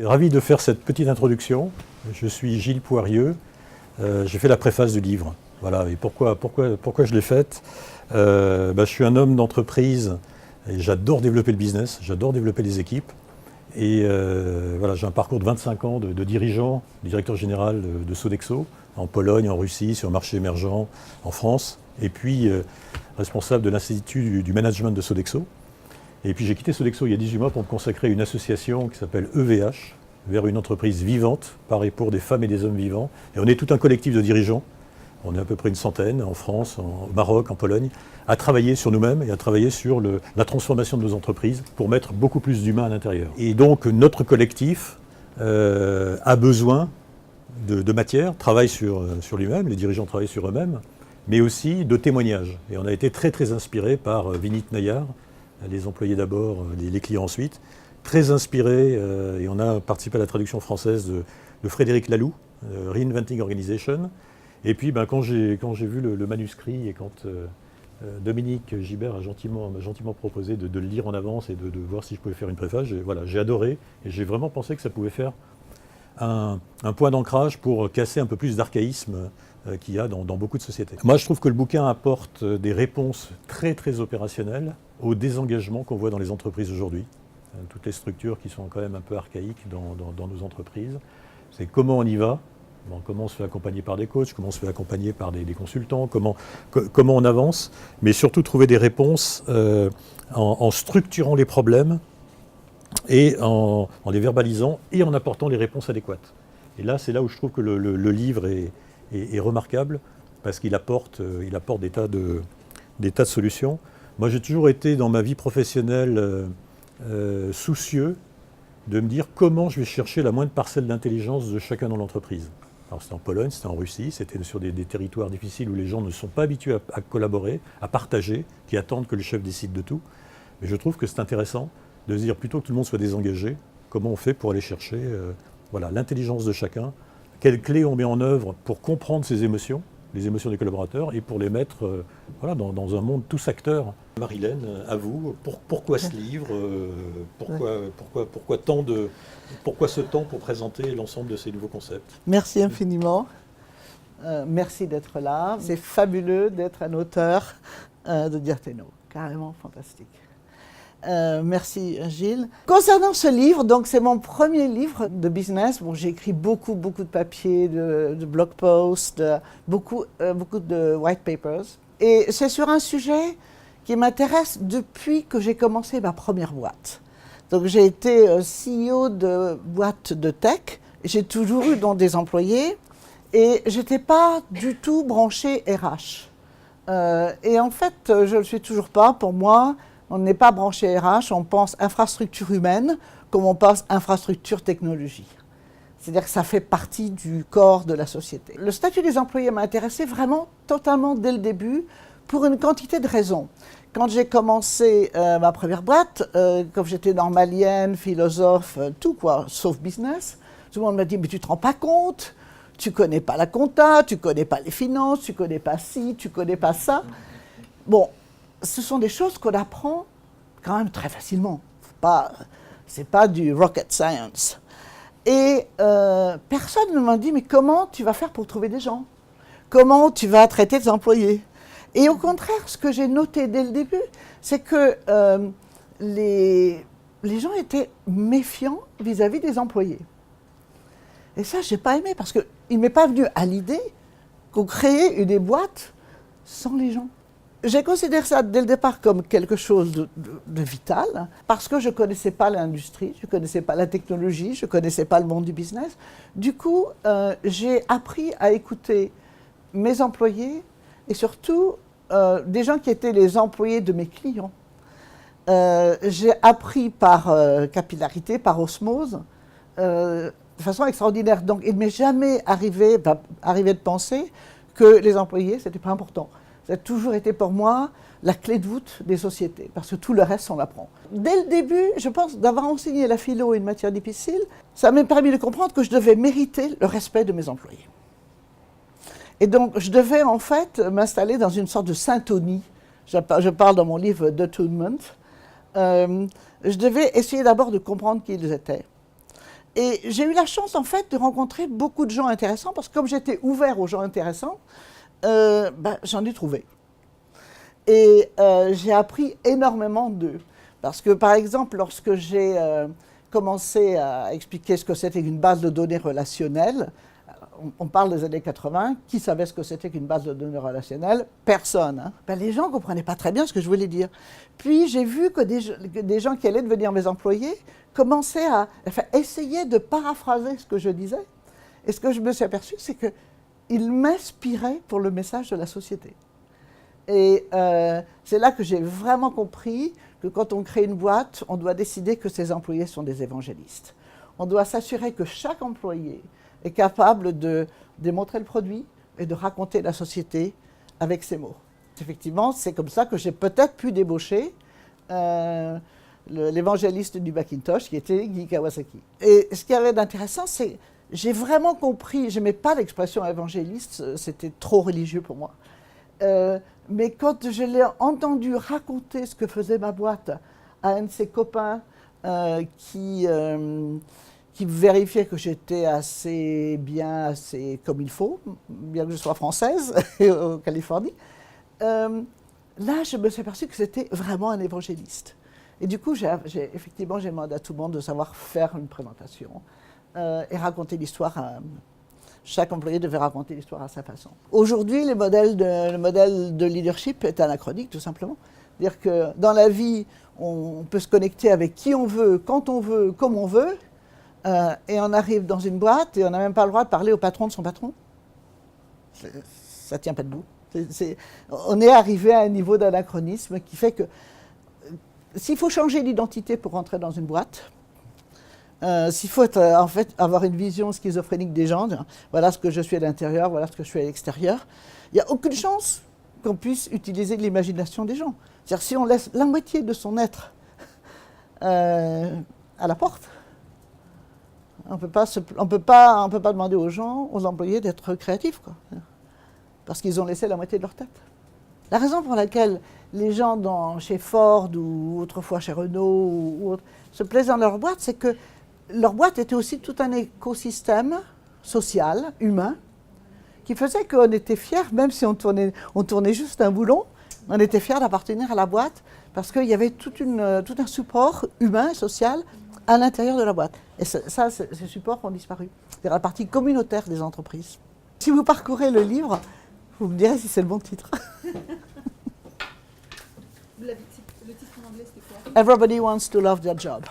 Ravi de faire cette petite introduction. Je suis Gilles Poirieux. J'ai fait la préface du livre. Voilà. Et pourquoi je l'ai faite? Je suis un homme d'entreprise et j'adore développer le business, j'adore développer les équipes. Et voilà, j'ai un parcours de 25 ans de dirigeant, directeur général de Sodexo, en Pologne, en Russie, sur le marché émergent, en France. Et puis responsable de l'Institut du management de Sodexo. Et puis j'ai quitté Sodexo il y a 18 mois pour me consacrer à une association qui s'appelle EVH, vers une entreprise vivante, par et pour des femmes et des hommes vivants. Et on est tout un collectif de dirigeants, on est à peu près une centaine, en France, au Maroc, en Pologne, à travailler sur nous-mêmes et à travailler sur la transformation de nos entreprises pour mettre beaucoup plus d'humains à l'intérieur. Et donc notre collectif a besoin de matière, travaille sur lui-même, les dirigeants travaillent sur eux-mêmes, mais aussi de témoignages. Et on a été très inspirés par Vinit Nayar, les employés d'abord, les clients ensuite, très inspirés, et on a participé à la traduction française de Frédéric Laloux, Reinventing Organization. Et puis quand j'ai vu le manuscrit et quand Dominique Gibert m'a gentiment proposé de le lire en avance et de voir si je pouvais faire une préface, j'ai adoré et j'ai vraiment pensé que ça pouvait faire un point d'ancrage pour casser un peu plus d'archaïsme qu'il y a dans beaucoup de sociétés. Moi, je trouve que le bouquin apporte des réponses très opérationnelles au désengagement qu'on voit dans les entreprises aujourd'hui. Toutes les structures qui sont quand même un peu archaïques dans nos entreprises. C'est comment on y va, comment on se fait accompagner par des coachs, comment on se fait accompagner par des consultants, comment on avance, mais surtout trouver des réponses en structurant les problèmes et en les verbalisant et en apportant les réponses adéquates. Et là, c'est là où je trouve que le livre est remarquable parce qu'il apporte des tas de solutions. Moi, j'ai toujours été dans ma vie professionnelle soucieux de me dire comment je vais chercher la moindre parcelle d'intelligence de chacun dans l'entreprise. Alors c'était en Pologne, c'était en Russie, c'était sur des territoires difficiles où les gens ne sont pas habitués à collaborer, à partager, qui attendent que le chef décide de tout. Mais je trouve que c'est intéressant de se dire plutôt que tout le monde soit désengagé, comment on fait pour aller chercher l'intelligence de chacun, quelles clés on met en œuvre pour comprendre ses émotions, les émotions des collaborateurs, et pour les mettre dans un monde tous acteurs. Marilène, à vous, pourquoi ce livre, pourquoi ce temps pour présenter l'ensemble de ces nouveaux concepts? Merci infiniment. Merci d'être là. C'est fabuleux d'être un auteur de Diathéno. Carrément fantastique. Merci Gilles. Concernant ce livre, donc c'est mon premier livre de business. Bon, j'ai écrit beaucoup de papiers, de blog posts, beaucoup de white papers. Et c'est sur un sujet qui m'intéresse depuis que j'ai commencé ma première boîte. Donc j'ai été CEO de boîte de tech. J'ai toujours eu donc des employés et j'étais pas du tout branchée RH. Et en fait, je le suis toujours pas. Pour moi, on n'est pas branché RH, on pense infrastructure humaine comme on pense infrastructure technologie. C'est-à-dire que ça fait partie du corps de la société. Le statut des employés m'a intéressé vraiment totalement dès le début pour une quantité de raisons. Quand j'ai commencé ma première boîte, comme j'étais normalienne, philosophe, tout quoi, sauf business, tout le monde m'a dit « mais tu te rends pas compte, tu connais pas la compta, tu connais pas les finances, tu connais pas ci, tu connais pas ça ». Bon, ce sont des choses qu'on apprend quand même très facilement. C'est pas du rocket science. Et personne ne m'a dit, mais comment tu vas faire pour trouver des gens? Comment tu vas traiter tes employés? Et au contraire, ce que j'ai noté dès le début, c'est que les gens étaient méfiants vis-à-vis des employés. Et ça, je n'ai pas aimé, parce qu'il ne m'est pas venu à l'idée qu'on créait des boîtes sans les gens. J'ai considéré ça dès le départ comme quelque chose de vital, parce que je ne connaissais pas l'industrie, je ne connaissais pas la technologie, je ne connaissais pas le monde du business. Du coup, j'ai appris à écouter mes employés et surtout des gens qui étaient les employés de mes clients. J'ai appris par capillarité, par osmose, de façon extraordinaire. Donc, il ne m'est jamais arrivé de penser que les employés, ce n'était pas important. Ça a toujours été pour moi la clé de voûte des sociétés, parce que tout le reste, on l'apprend. Dès le début, je pense d'avoir enseigné la philo, une matière difficile, ça m'a permis de comprendre que je devais mériter le respect de mes employés. Et donc, je devais en fait m'installer dans une sorte de syntonie. Je parle dans mon livre d'attunement. Je devais essayer d'abord de comprendre qui ils étaient. Et j'ai eu la chance, en fait, de rencontrer beaucoup de gens intéressants, parce que comme j'étais ouvert aux gens intéressants, j'en ai trouvé. Et j'ai appris énormément d'eux. Parce que, par exemple, lorsque j'ai commencé à expliquer ce que c'était qu'une base de données relationnelle, on parle des années 80, qui savait ce que c'était qu'une base de données relationnelle? Personne. Hein. Les gens ne comprenaient pas très bien ce que je voulais dire. Puis j'ai vu que des gens qui allaient devenir mes employés commençaient à essayer de paraphraser ce que je disais. Et ce que je me suis aperçu, c'est qu'ils m'inspiraient pour le message de la société. Et c'est là que j'ai vraiment compris que quand on crée une boîte, on doit décider que ses employés sont des évangélistes. On doit s'assurer que chaque employé est capable de démontrer le produit et de raconter la société avec ses mots. Effectivement, c'est comme ça que j'ai peut-être pu débaucher l'évangéliste du Macintosh, qui était Guy Kawasaki. Et ce qu'il y avait d'intéressant, c'est j'ai vraiment compris, je n'aimais pas l'expression évangéliste, c'était trop religieux pour moi. Mais quand je l'ai entendu raconter ce que faisait ma boîte à un de ses copains qui vérifiait que j'étais assez bien, assez comme il faut, bien que je sois française, en Californie, là, je me suis aperçue que c'était vraiment un évangéliste. Et du coup, effectivement, j'ai demandé à tout le monde de savoir faire une présentation et raconter l'histoire. Chaque employé devait raconter l'histoire à sa façon. Aujourd'hui, le modèle de leadership est anachronique, tout simplement. C'est-à-dire que dans la vie, on peut se connecter avec qui on veut, quand on veut, comme on veut, et on arrive dans une boîte et on n'a même pas le droit de parler au patron de son patron. Ça ne tient pas debout. On est arrivé à un niveau d'anachronisme qui fait que s'il faut changer d'identité pour rentrer dans une boîte, s'il faut en fait avoir une vision schizophrénique des gens, voilà ce que je suis à l'intérieur, voilà ce que je suis à l'extérieur, il n'y a aucune chance qu'on puisse utiliser l'imagination des gens. C'est-à-dire si on laisse la moitié de son être à la porte, on ne peut pas demander aux gens, aux employés d'être créatifs, quoi, parce qu'ils ont laissé la moitié de leur tête. La raison pour laquelle les gens chez Ford ou autrefois chez Renault ou autres, se plaisaient dans leur boîte, c'est que leur boîte était aussi tout un écosystème social, humain, qui faisait qu'on était fiers, même si on tournait juste un boulon, on était fiers d'appartenir à la boîte parce qu'il y avait tout un support humain et social à l'intérieur de la boîte. Et ces supports ont disparu. C'est la partie communautaire des entreprises. Si vous parcourez le livre, vous me direz si c'est le bon titre. Le titre en anglais, c'était quoi? Everybody wants to love their job.